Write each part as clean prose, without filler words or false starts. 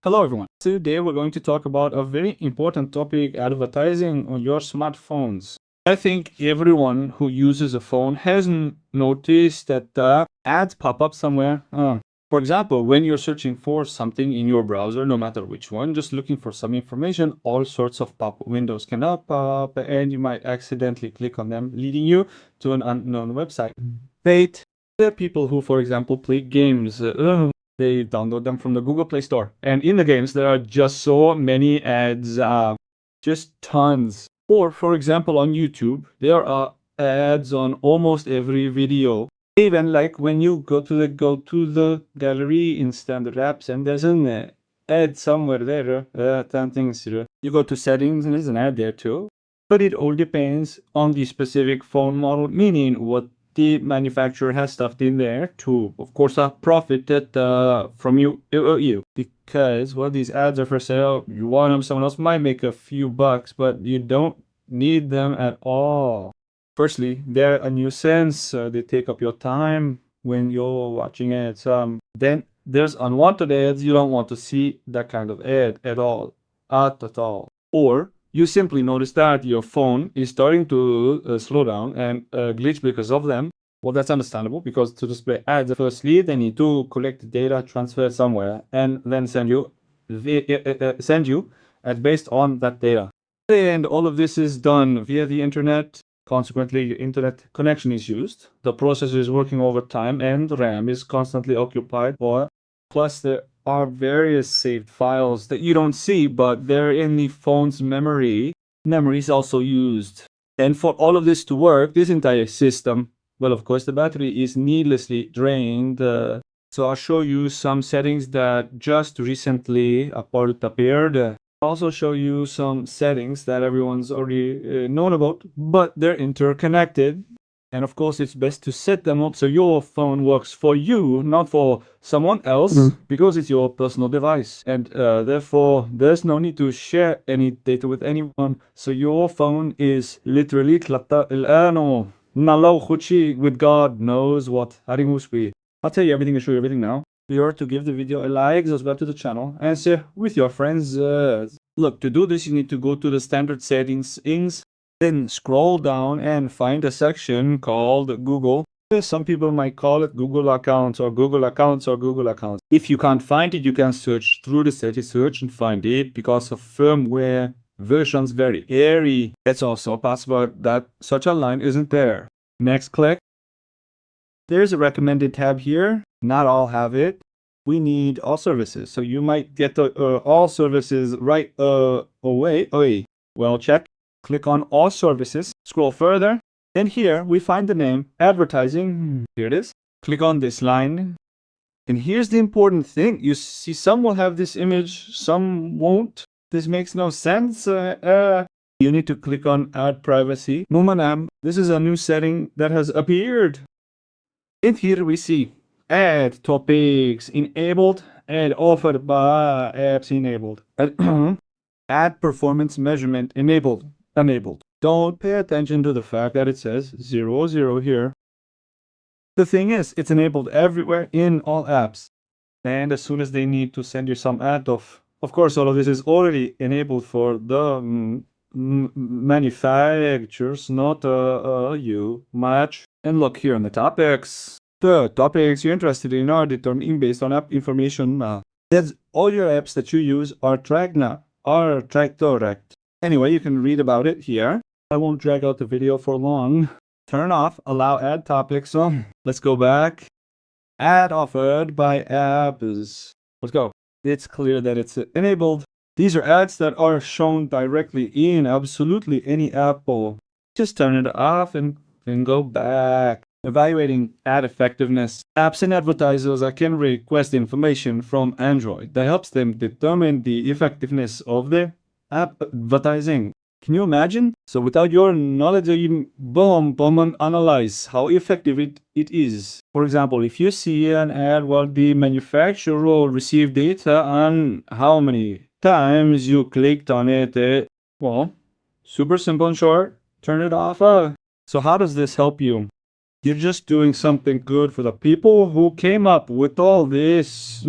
Hello everyone. Today we're going to talk about a very important topic, advertising on your smartphones. I think everyone who uses a phone has noticed that ads pop up somewhere. For example, when you're searching for something in your browser, no matter which one, just looking for some information, all sorts of pop-up windows can pop up and you might accidentally click on them, leading you to an unknown website. Wait, there are people who, for example, play games. They download them from the Google Play Store. And in the games, there are just so many ads, just tons. Or, for example, on YouTube, there are ads on almost every video. Even like when you go to the gallery in standard apps and there's an ad somewhere there, you go to settings and there's an ad there too. But it all depends on the specific phone model, meaning what the manufacturer has stuffed in there to, of course, profit from you. Because, well, these ads are for sale. You want them, someone else might make a few bucks, but you don't need them at all. Firstly, they're a nuisance. They take up your time when you're watching ads. Then there's unwanted ads. You don't want to see that kind of ad at all. At all. Or you simply notice that your phone is starting to slow down and glitch because of them. Well, that's understandable because to display ads, firstly, they need to collect the data, transfer it somewhere, and then send you ads based on that data. And all of this is done via the internet. Consequently, your internet connection is used. The processor is working overtime and RAM is constantly occupied. Plus, there are various saved files that you don't see, but they're in the phone's memory. Memory is also used. And for all of this to work, this entire system, well, of course, the battery is needlessly drained. So I'll show you some settings that just recently appeared. I'll also show you some settings that everyone's already known about, but they're interconnected. And of course, it's best to set them up so your phone works for you, not for someone else, because it's your personal device. And therefore, there's no need to share any data with anyone. So your phone is literally with God knows what. I'll tell you everything and show you everything now. Be sure to give the video a like, subscribe to the channel, and share with your friends. Look, to do this, you need to go to the standard settings. Then scroll down and find a section called Google. Some people might call it Google Accounts or Google Accounts or Google Accounts. If you can't find it, you can search through the static search and find it because of firmware versions vary. It's also possible that such a line isn't there. Next, click. There's a recommended tab here. Not all have it. We need all services. So you might get all services right away. Well, check. Click on all services, scroll further, then here we find the name advertising. Here it is. Click on this line. And here's the important thing. You see, some will have this image, some won't. This makes no sense. You need to click on add privacy. This is a new setting that has appeared. And here we see ad topics enabled and offered by apps enabled. Ad performance measurement enabled. Don't pay attention to the fact that it says 00 here. The thing is, it's enabled everywhere in all apps. And as soon as they need to send you some ad of course, all of this is already enabled for the manufacturers, not you much. And look here on the topics. The topics you're interested in are determined based on app information. That's all your apps that you use are tracked now, correct. Anyway, you can read about it here. I won't drag out the video for long. Turn off, allow ad topics. Let's go back. Ad offered by apps. Let's go. It's clear that it's enabled. These are ads that are shown directly in absolutely any app. Just turn it off and then go back. Evaluating ad effectiveness. Apps and advertisers can request information from Android that helps them determine the effectiveness of their advertising. Can you imagine? So without your knowledge, you analyze how effective it is. For example, if you see an ad, well, the manufacturer will receive data on how many times you clicked on it. Well, super simple and short. Turn it off. So how does this help you? You're just doing something good for the people who came up with all this.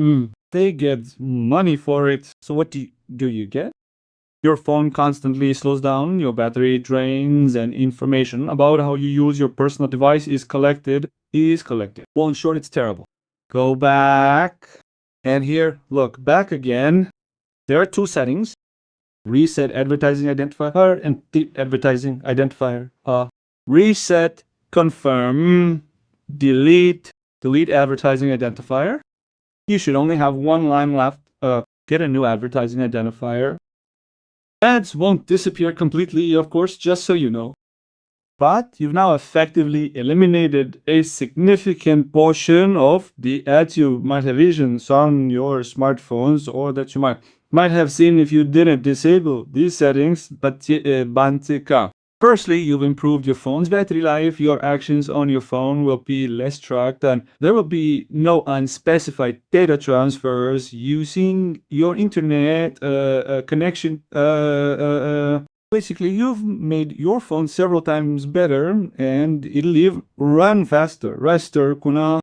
They get money for it. So what do you get? Your phone constantly slows down, your battery drains, and information about how you use your personal device is collected. Well, in short, it's terrible. Go back. And here, look, back again. There are two settings. Reset advertising identifier and delete advertising identifier. Reset, confirm, delete advertising identifier. You should only have one line left. Get a new advertising identifier. Ads won't disappear completely, of course, just so you know. But you've now effectively eliminated a significant portion of the ads you might have visions on your smartphones, or that you might have seen if you didn't disable these settings. But firstly, you've improved your phone's battery life. Your actions on your phone will be less tracked, and there will be no unspecified data transfers using your internet connection. Basically, you've made your phone several times better, and it'll run faster. Kuna